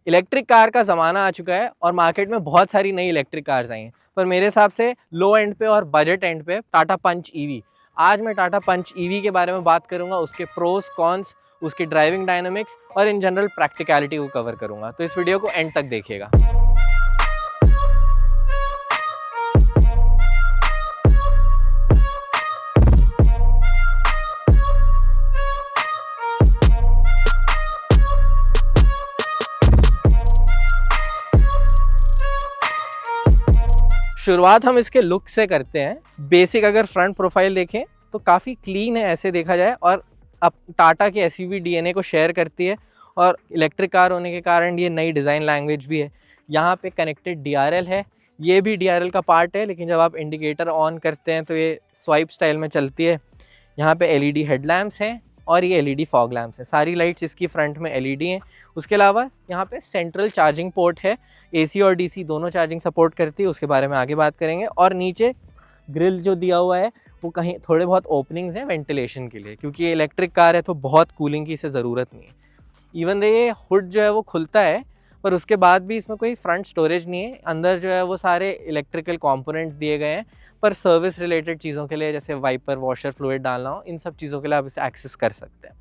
Electric car का ज़माना आ चुका है और मार्केट में बहुत सारी नई इलेक्ट्रिक कार्स आई हैं, पर मेरे हिसाब से लो एंड पे और बजट एंड पे टाटा पंच ईवी। आज मैं टाटा पंच ईवी के बारे में बात करूंगा, उसके प्रोस कॉन्स, उसकी ड्राइविंग डायनामिक्स और इन जनरल प्रैक्टिकलिटी को कवर करूंगा, तो इस वीडियो को एंड तक देखिएगा। शुरुआत हम इसके लुक से करते हैं। बेसिक अगर फ्रंट प्रोफाइल देखें तो काफ़ी क्लीन है ऐसे देखा जाए, और अब टाटा के एसयूवी डीएनए को शेयर करती है और इलेक्ट्रिक कार होने के कारण ये नई डिज़ाइन लैंग्वेज भी है। यहाँ पे कनेक्टेड डीआरएल है, ये भी डीआरएल का पार्ट है, लेकिन जब आप इंडिकेटर ऑन करते हैं तो ये स्वाइप स्टाइल में चलती है। यहाँ पे एलईडी हेडलैम्प्स हैं और ये एलईडी फॉग लैम्प्स हैं। सारी लाइट्स इसकी फ्रंट में एलईडी हैं। उसके अलावा यहाँ पे सेंट्रल चार्जिंग पोर्ट है, एसी और डीसी दोनों चार्जिंग सपोर्ट करती है, उसके बारे में आगे बात करेंगे। और नीचे ग्रिल जो दिया हुआ है वो कहीं थोड़े बहुत ओपनिंग्स हैं वेंटिलेशन के लिए, क्योंकि ये इलेक्ट्रिक कार है तो बहुत कूलिंग की इसे ज़रूरत नहीं है। इवन दो ये हुड जो है वो खुलता है, पर उसके बाद भी इसमें कोई फ्रंट स्टोरेज नहीं है। अंदर जो है वो सारे इलेक्ट्रिकल कंपोनेंट्स दिए गए हैं, पर सर्विस रिलेटेड चीज़ों के लिए जैसे वाइपर, वॉशर, फ्लूइड डालना हो, इन सब चीज़ों के लिए आप इसे एक्सेस कर सकते हैं।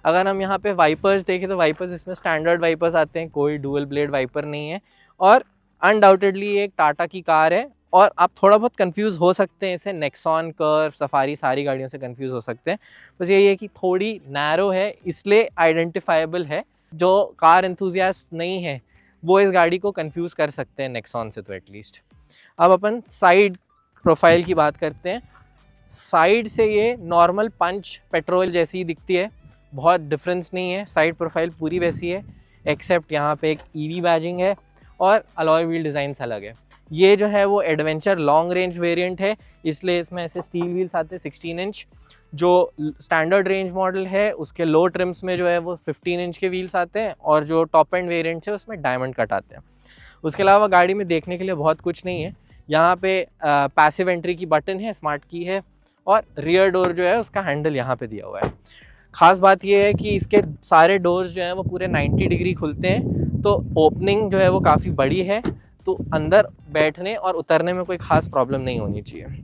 अगर हम यहाँ पे वाइपर्स देखें तो वाइपर्स इसमें स्टैंडर्ड वाइपर्स आते हैं, कोई डुअल ब्लेड वाइपर नहीं है। और अनडाउटेडली ये एक टाटा की कार है, और आप थोड़ा बहुत कंफ्यूज हो सकते हैं इसे नेक्सॉन, कर्व, सफारी सारी गाड़ियों से कंफ्यूज हो सकते हैं। बस यही है कि थोड़ी नैरो है, इसलिए आइडेंटिफाइबल है। जो कार एंथुजियास्ट नहीं है वो इस गाड़ी को कंफ्यूज कर सकते हैं नेक्सॉन से तो एटलीस्ट। अब अपन साइड प्रोफाइल की बात करते हैं। साइड से ये नॉर्मल पंच पेट्रोल जैसी ही दिखती है, बहुत डिफरेंस नहीं है। साइड प्रोफाइल पूरी वैसी है, एक्सेप्ट यहाँ पे एक ईवी बैजिंग है और अलॉय व्हील डिज़ाइन अलग है। ये जो है वो एडवेंचर लॉन्ग रेंज वेरिएंट है, इसलिए इसमें ऐसे स्टील व्हील्स आते हैं 16 इंच। जो स्टैंडर्ड रेंज मॉडल है उसके लो ट्रिम्स में जो है वो 15 इंच के व्हील्स आते हैं, और जो टॉप एंड वेरिएंट्स है उसमें डायमंड कट आते हैं। उसके अलावा गाड़ी में देखने के लिए बहुत कुछ नहीं है। यहाँ पे पैसिव एंट्री की बटन है, स्मार्ट की है, और रियर डोर जो है उसका हैंडल यहाँ पे दिया हुआ है। ख़ास बात यह है कि इसके सारे डोर्स जो हैं वो पूरे 90 डिग्री खुलते हैं, तो ओपनिंग जो है वो काफ़ी बड़ी है, तो अंदर बैठने और उतरने में कोई ख़ास प्रॉब्लम नहीं होनी चाहिए।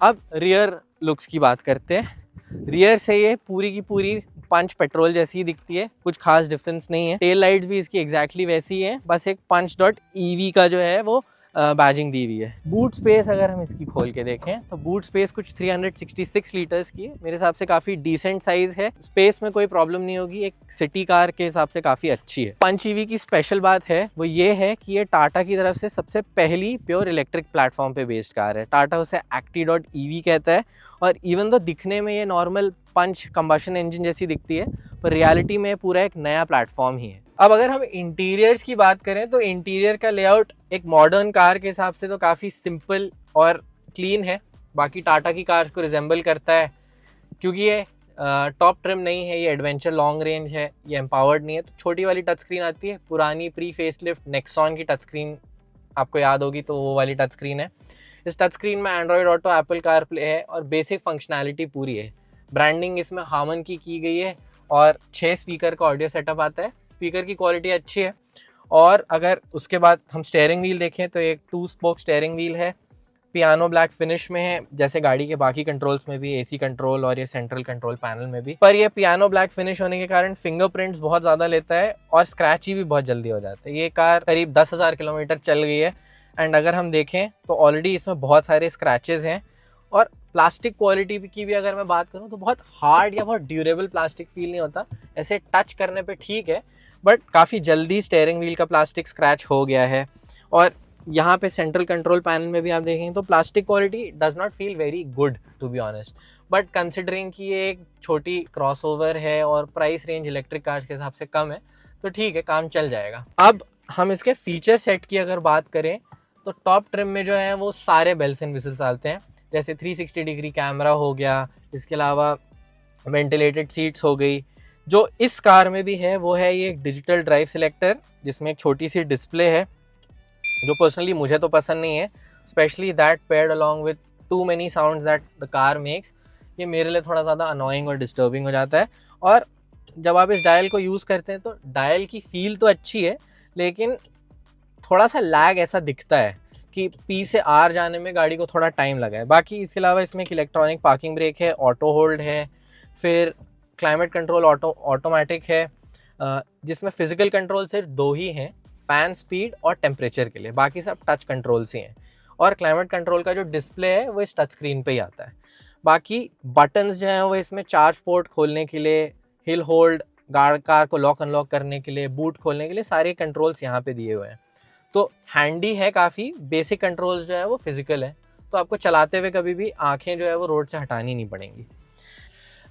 अब रियर लुक्स की बात करते हैं। रियर से ये पूरी की पूरी पंच पेट्रोल जैसी ही दिखती है, कुछ खास डिफरेंस नहीं है। टेल लाइट्स भी इसकी एग्जैक्टली वैसी है, बस एक पंच डॉट ईवी का जो है वो बैजिंग दी हुई है। बूट स्पेस अगर हम इसकी खोल के देखें तो बूट स्पेस कुछ 366 लीटर्स की है, मेरे हिसाब से काफ़ी डिसेंट साइज़ है। स्पेस में कोई प्रॉब्लम नहीं होगी, एक सिटी कार के हिसाब से काफ़ी अच्छी है। पंच ईवी की स्पेशल बात है वो ये है कि ये टाटा की तरफ से सबसे पहली प्योर इलेक्ट्रिक प्लेटफॉर्म पे बेस्ड कार है। टाटा उसे acti.ev कहता है, और इवन तो दिखने में ये नॉर्मल पंच कंबशन इंजन जैसी दिखती है, पर रियलिटी में पूरा एक नया प्लेटफॉर्म ही है। अब अगर हम इंटीरियर्स की बात करें तो इंटीरियर का लेआउट एक मॉडर्न कार के हिसाब से तो काफ़ी सिंपल और क्लीन है। बाकी टाटा की कार्स को रिजेंबल करता है, क्योंकि ये टॉप ट्रिम नहीं है, ये एडवेंचर लॉन्ग रेंज है, ये एम्पावर्ड नहीं है। तो छोटी वाली टच स्क्रीन आती है, पुरानी प्री फेसलिफ्ट नेक्सॉन की टच स्क्रीन आपको याद होगी तो वो वाली टच स्क्रीन है। इस टच स्क्रीन में एंड्रॉयड ऑटो, एप्पल कारप्ले है और बेसिक फंक्शनैलिटी पूरी है। ब्रांडिंग इसमें हामन की गई है, और 6 स्पीकर का ऑडियो सेटअप आता है। स्पीकर की क्वालिटी अच्छी है। और अगर उसके बाद हम स्टीयरिंग व्हील देखें तो एक 2 स्पोक स्टीयरिंग व्हील है, पियानो ब्लैक फिनिश में है, जैसे गाड़ी के बाकी कंट्रोल्स में भी, एसी कंट्रोल और ये सेंट्रल कंट्रोल पैनल में भी। पर ये पियानो ब्लैक फिनिश होने के कारण फिंगरप्रिंट्स बहुत ज़्यादा लेता है और स्क्रैची भी बहुत जल्दी हो जाता है। ये कार करीब 10,000 किलोमीटर चल गई है, एंड अगर हम देखें तो ऑलरेडी इसमें बहुत सारे स्क्रैचेस हैं। और प्लास्टिक क्वालिटी की भी अगर मैं बात करूं तो बहुत हार्ड या बहुत ड्यूरेबल प्लास्टिक फील नहीं होता। ऐसे टच करने पे ठीक है, बट काफ़ी जल्दी स्टीयरिंग व्हील का प्लास्टिक स्क्रैच हो गया है। और यहाँ पे सेंट्रल कंट्रोल पैनल में भी आप देखेंगे तो plastic quality does not feel very good to be honest, but considering कि ये एक छोटी क्रॉसओवर है और प्राइस रेंज इलेक्ट्रिक कार्स के हिसाब से कम है, तो ठीक है, काम चल जाएगा। अब हम इसके फीचर सेट की अगर बात करें तो टॉप ट्रिम में जो है वो सारे बेल्स एंड विसल्स आते हैं, जैसे 360 डिग्री कैमरा हो गया, इसके अलावा वेंटिलेटेड सीट्स हो गई। जो इस कार में भी है वो है ये डिजिटल ड्राइव सिलेक्टर, जिसमें एक छोटी सी डिस्प्ले है, जो पर्सनली मुझे तो पसंद नहीं है, specially that paired along with two many sounds that the car makes. ये मेरे लिए थोड़ा ज़्यादा अनोइंग और डिस्टर्बिंग हो जाता है। और जब आप इस डायल को यूज़ करते हैं तो डायल की फील तो अच्छी है, लेकिन थोड़ा सा लैग ऐसा दिखता है कि पी से आर जाने में गाड़ी को थोड़ा टाइम लगा है। बाकी इसके अलावा इसमें एक इलेक्ट्रॉनिक पार्किंग ब्रेक है, ऑटो होल्ड है, फिर क्लाइमेट कंट्रोल ऑटोमेटिक है, जिसमें फिजिकल कंट्रोल सिर्फ 2 ही हैं, फ़ैन स्पीड और टेम्परेचर के लिए, बाकी सब टच कंट्रोल्स ही हैं। और क्लाइमेट कंट्रोल का जो डिस्प्ले है वो इस टच स्क्रीन पे ही आता है। बाकी बटन्स जो हैं वो इसमें चार्ज पोर्ट खोलने के लिए, हिल होल्ड, कार को लॉक अनलॉक करने के लिए, बूट खोलने के लिए, सारे कंट्रोल्स यहाँ पे दिए हुए हैं। तो हैंडी है काफ़ी। बेसिक कंट्रोल्स जो है वो फिजिकल है, तो आपको चलाते हुए कभी भी आंखें जो है वो रोड से हटानी नहीं पड़ेंगी।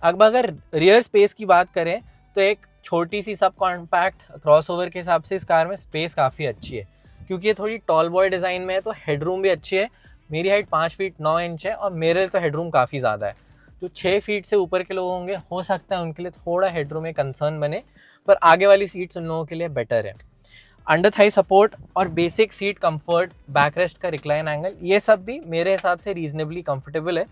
अब अगर रियर स्पेस की बात करें तो एक छोटी सी सब कॉम्पैक्ट क्रॉसओवर के हिसाब से इस कार में स्पेस काफ़ी अच्छी है, क्योंकि ये थोड़ी टॉल बॉय डिज़ाइन में है तो हेडरूम भी अच्छी है। मेरी हाइट 5 फीट 9 इंच है और मेरे तो हेडरूम काफ़ी ज़्यादा है। जो 6 फीट से ऊपर के लोग होंगे, हो सकता है उनके लिए थोड़ा हेडरूम में कंसर्न बने, पर आगे वाली सीट्स उन लोगों के लिए बेटर है। अंडर थाई सपोर्ट और बेसिक सीट कंफर्ट, बैकरेस्ट का रिक्लाइन एंगल, ये सब भी मेरे हिसाब से रीजनेबली कंफर्टेबल है।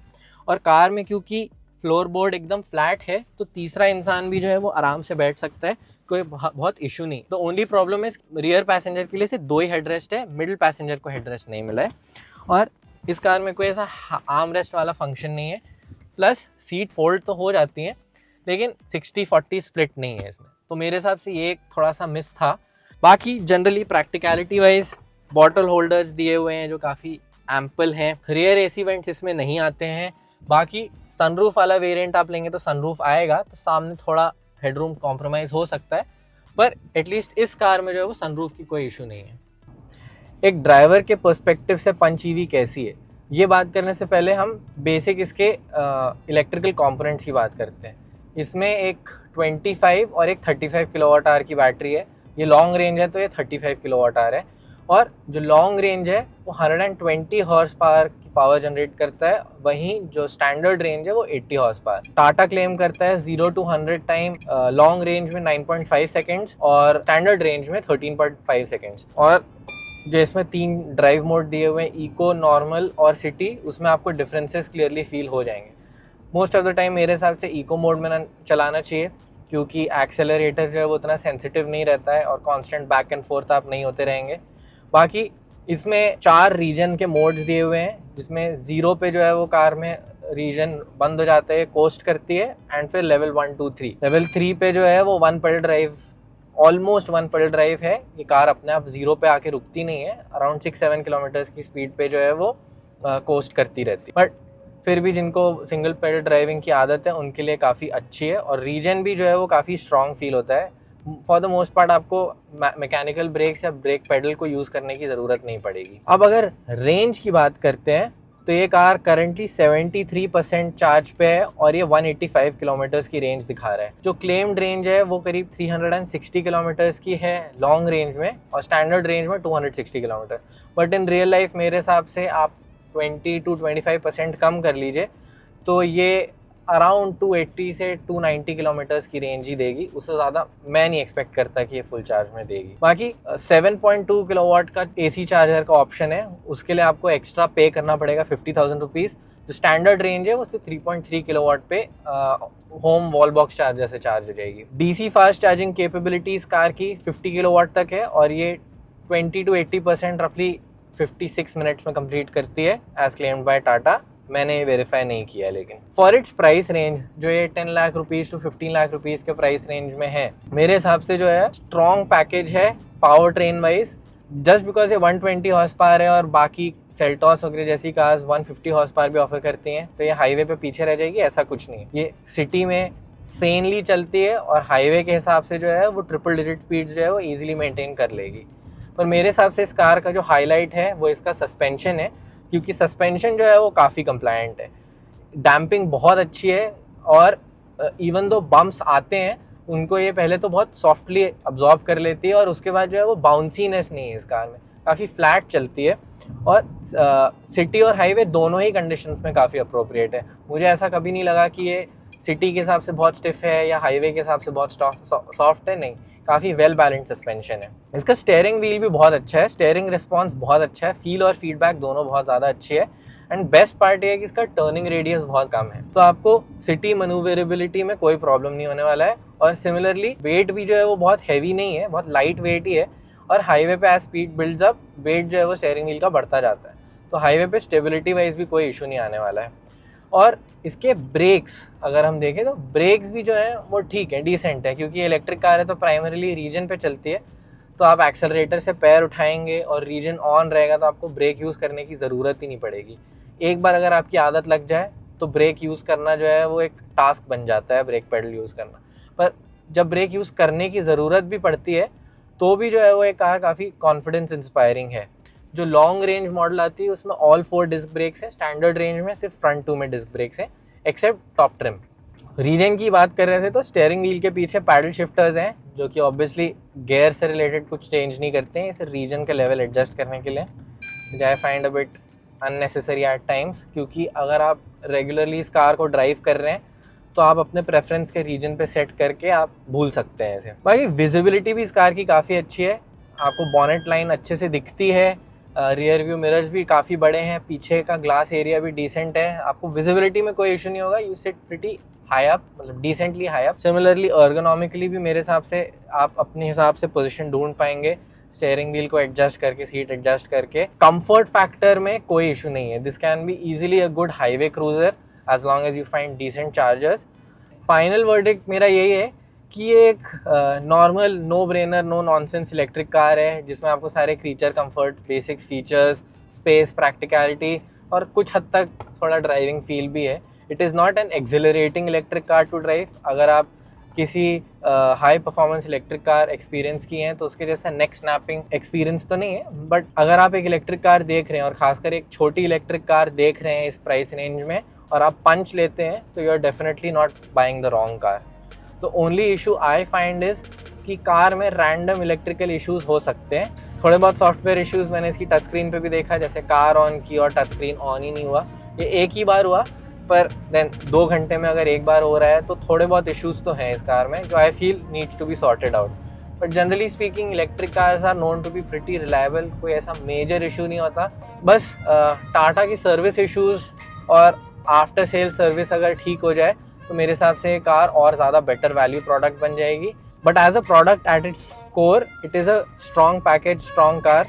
और कार में क्योंकि फ्लोर बोर्ड एकदम फ्लैट है तो तीसरा इंसान भी जो है वो आराम से बैठ सकता है, कोई बहुत इशू नहीं। तो ओनली प्रॉब्लम है रियर पैसेंजर के लिए सिर्फ 2 ही हेडरेस्ट है, मिडिल पैसेंजर को हेडरेस्ट नहीं मिला है। और इस कार में कोई ऐसा आर्म रेस्ट वाला फंक्शन नहीं है। प्लस सीट फोल्ड तो हो जाती हैं, लेकिन 60-40 स्प्लिट नहीं है इसमें, तो मेरे हिसाब से ये एक थोड़ा सा मिस था। बाकी generally practicality wise bottle holders दिए हुए हैं जो काफ़ी एम्पल हैं। रियर एसी वेंट्स इसमें नहीं आते हैं। बाकी सनरूफ वाला वेरिएंट आप लेंगे तो सनरूफ आएगा, तो सामने थोड़ा हेडरूम कॉम्प्रोमाइज़ हो सकता है, पर एटलीस्ट इस कार में जो है वो सनरूफ की कोई इशू नहीं है। एक ड्राइवर के पर्सपेक्टिव से पंच ईवी कैसी है, ये बात करने से पहले हम बेसिक इसके इलेक्ट्रिकल कंपोनेंट्स की बात करते हैं। इसमें एक 25 और एक 35 किलोवाट आवर की बैटरी है। ये लॉन्ग रेंज है तो ये 35 किलोवाट आवर है, और जो लॉन्ग रेंज है वो 120 हॉर्स पावर की पावर जनरेट करता है, वहीं जो स्टैंडर्ड रेंज है वो 80 हॉर्स पावर। टाटा क्लेम करता है 0 to 100 टाइम लॉन्ग रेंज में 9.5 सेकेंड्स और स्टैंडर्ड रेंज में 13.5 सेकेंड्स। और जो इसमें 3 ड्राइव मोड दिए हुए हैं, इको, नॉर्मल और सिटी, उसमें आपको डिफरेंसेस क्लियरली फील हो जाएंगे। मोस्ट ऑफ द टाइम मेरे हिसाब से इको मोड में ना चलाना चाहिए, क्योंकि एक्सेलरेटर जो है वो उतना सेंसिटिव नहीं रहता है और कांस्टेंट बैक एंड फोर्थ आप नहीं होते रहेंगे। बाकी इसमें 4 रीजन के मोड्स दिए हुए हैं, जिसमें 0 पे जो है वो कार में रीजन बंद हो जाता है, कोस्ट करती है, एंड फिर लेवल 1 2 3। लेवल 3 पे जो है वो 1 pedal drive, almost 1 pedal drive है। ये कार अपने आप 0 पे आके रुकती नहीं है, अराउंड 6-7 किलोमीटर्स की स्पीड पे जो है वो कोस्ट करती रहती है। बट फिर भी जिनको सिंगल पेडल ड्राइविंग की आदत है उनके लिए काफ़ी अच्छी है, और रीजन भी जो है वो काफ़ी स्ट्रॉन्ग फील होता है। फॉर द मोस्ट पार्ट आपको मैकेनिकल ब्रेक्स या ब्रेक पेडल को यूज़ करने की ज़रूरत नहीं पड़ेगी। अब अगर रेंज की बात करते हैं तो ये कार करंटली 73% चार्ज पे है और ये 185 किलोमीटर्स की रेंज दिखा रहा है। जो क्लेम्ड रेंज है वो करीब 360 किलोमीटर्स की है लॉन्ग रेंज में, और स्टैंडर्ड रेंज में 260 kilometre. But in real life मेरे हिसाब से आप 20 to 25% कम कर लीजिए तो ये अराउंड 280 से 290 किलोमीटर्स की रेंज ही देगी। उससे ज़्यादा मैं नहीं एक्सपेक्ट करता कि ये फुल चार्ज में देगी। बाकी 7.2 किलोवाट का AC चार्जर का ऑप्शन है, उसके लिए आपको एक्स्ट्रा पे करना पड़ेगा 50,000 रुपीज़। जो स्टैंडर्ड रेंज है वो सिर्फ 3.3 किलोवाट पे होम वॉल बॉक्स चार्जर से चार्ज हो जाएगी। DC fast charging capabilities car की 50 किलोवाट तक है, और ये 20 to 80% रफली 56 मिनट्स में कंप्लीट करती है एज क्लेम्ड बाय टाटा। मैंने वेरीफाई नहीं किया, लेकिन फॉर इट्स प्राइस रेंज जो ये 10 lakh rupees to 15 lakh rupees के प्राइस रेंज में है, मेरे हिसाब से जो है स्ट्रॉन्ग पैकेज है power train wise. Just because ये 120 हॉर्स पावर है और बाकी सेल्टॉस वगैरह जैसी कार्स 150 हॉर्स पावर भी ऑफर करती हैं, तो ये हाईवे पे पीछे रह जाएगी, ऐसा कुछ नहीं। ये सिटी में सेनली चलती है और हाईवे के हिसाब से जो है वो ट्रिपल डिजिट स्पीड्स जो है वो ईजिली मेंटेन कर लेगी। पर मेरे हिसाब से इस कार का जो हाईलाइट है वो इसका सस्पेंशन है, क्योंकि सस्पेंशन जो है वो काफ़ी कंप्लायंट है, डैम्पिंग बहुत अच्छी है, और इवन दो बम्प्स आते हैं उनको ये पहले तो बहुत सॉफ्टली अब्जॉर्ब कर लेती है, और उसके बाद जो है वो बाउंसीनेस नहीं है इस कार में, काफ़ी फ्लैट चलती है, और सिटी और हाईवे दोनों ही कंडीशंस में काफ़ी अप्रोप्रिएट है। मुझे ऐसा कभी नहीं लगा कि ये सिटी के हिसाब से बहुत स्टिफ है या हाईवे के हिसाब से बहुत सॉफ्ट है, नहीं, काफ़ी वेल बैलेंस सस्पेंशन है। इसका स्टीयरिंग व्हील भी बहुत अच्छा है, स्टीयरिंग रिस्पॉन्स बहुत अच्छा है, फील और फीडबैक दोनों बहुत ज़्यादा अच्छी है। एंड बेस्ट पार्ट ये है कि इसका टर्निंग रेडियस बहुत कम है, तो आपको सिटी मनूवरेबिलिटी में कोई प्रॉब्लम नहीं होने वाला है। और सिमिलरली वेट भी जो है वो बहुत हैवी नहीं है, बहुत लाइट वेट ही है। और हाईवे पे as speed builds up, weight जो है वो स्टीयरिंग व्हील का बढ़ता जाता है, तो हाईवे पे स्टेबिलिटी वाइज भी कोई इशू नहीं आने वाला है। और इसके ब्रेक्स अगर हम देखें तो ब्रेक्स भी जो है वो ठीक है, डिसेंट है, क्योंकि इलेक्ट्रिक कार है तो प्राइमरीली रीजन पे चलती है, तो आप एक्सेलरेटर से पैर उठाएंगे और रीजन ऑन रहेगा तो आपको ब्रेक यूज़ करने की ज़रूरत ही नहीं पड़ेगी। एक बार अगर आपकी आदत लग जाए तो ब्रेक यूज़ करना जो है वो एक टास्क बन जाता है, ब्रेक पेडल यूज़ करना। पर जब ब्रेक यूज़ करने की ज़रूरत भी पड़ती है तो भी जो है वो एक कार काफ़ी कॉन्फिडेंस इंस्पायरिंग है। जो लॉन्ग रेंज मॉडल आती है उसमें ऑल 4 डिस्क ब्रेक्स हैं, स्टैंडर्ड रेंज में सिर्फ फ्रंट 2 में डिस्क ब्रेक्स हैं एक्सेप्ट टॉप ट्रिम। रीजन की बात कर रहे थे तो स्टीयरिंग व्हील के पीछे पैडल शिफ्टर्स हैं, जो कि ऑब्वियसली गियर से रिलेटेड कुछ चेंज नहीं करते हैं, इसे रीजन का लेवल एडजस्ट करने के लिए, which I find a bit unnecessary at times, क्योंकि अगर आप रेगुलरली इस कार को ड्राइव कर रहे हैं तो आप अपने प्रेफरेंस के रीजन पे सेट करके आप भूल सकते हैं इसे। बाकी विजिबिलिटी भी इस कार की काफ़ी अच्छी है, आपको बॉनेट लाइन अच्छे से दिखती है, रियर व्यू मिरर्स भी काफ़ी बड़े हैं, पीछे का ग्लास एरिया भी डिसेंट है, आपको विजिबिलिटी में कोई इशू नहीं होगा। You sit pretty high up, मतलब decently high up. Similarly ergonomically भी मेरे हिसाब से आप अपने हिसाब से पोजीशन ढूंढ पाएंगे, स्टीयरिंग व्हील को एडजस्ट करके, सीट एडजस्ट करके। कंफर्ट फैक्टर में कोई इशू नहीं है, this can be easily a good highway cruiser as long as you find decent chargers. Final verdict मेरा यही है कि ये एक normal no brainer no nonsense electric car है, जिसमें आपको सारे creature comfort, basic features, space, practicality और कुछ हद तक थोड़ा ड्राइविंग फील भी है। It is not an accelerating electric car to drive. अगर आप किसी high performance electric car experience की हैं तो उसके जैसा नेक स्नैपिंग एक्सपीरियंस तो नहीं है, बट अगर आप एक इलेक्ट्रिक कार देख रहे हैं और खासकर एक छोटी इलेक्ट्रिक कार देख रहे हैं इस प्राइस रेंज में और आप पंच लेते हैं तो you are definitely not buying the wrong car. तो only issue I find is कि कार में रैंडम इलेक्ट्रिकल इश्यूज हो सकते हैं, थोड़े बहुत सॉफ्टवेयर इश्यूज मैंने इसकी टच स्क्रीन पे भी देखा, जैसे कार ऑन की और टच स्क्रीन ऑन ही नहीं हुआ। ये एक ही बार हुआ, पर देन 2 घंटे में अगर एक बार हो रहा है तो थोड़े बहुत इश्यूज तो हैं इस कार में जो I feel needs to be sorted out. But generally speaking electric cars are known to be pretty reliable, कोई ऐसा मेजर इशू नहीं होता। बस टाटा की सर्विस इश्यूज और आफ्टर सेल सर्विस अगर ठीक हो जाए तो मेरे हिसाब से कार और ज़्यादा बेटर वैल्यू प्रोडक्ट बन जाएगी। But as a product at its core it is a strong package, strong car.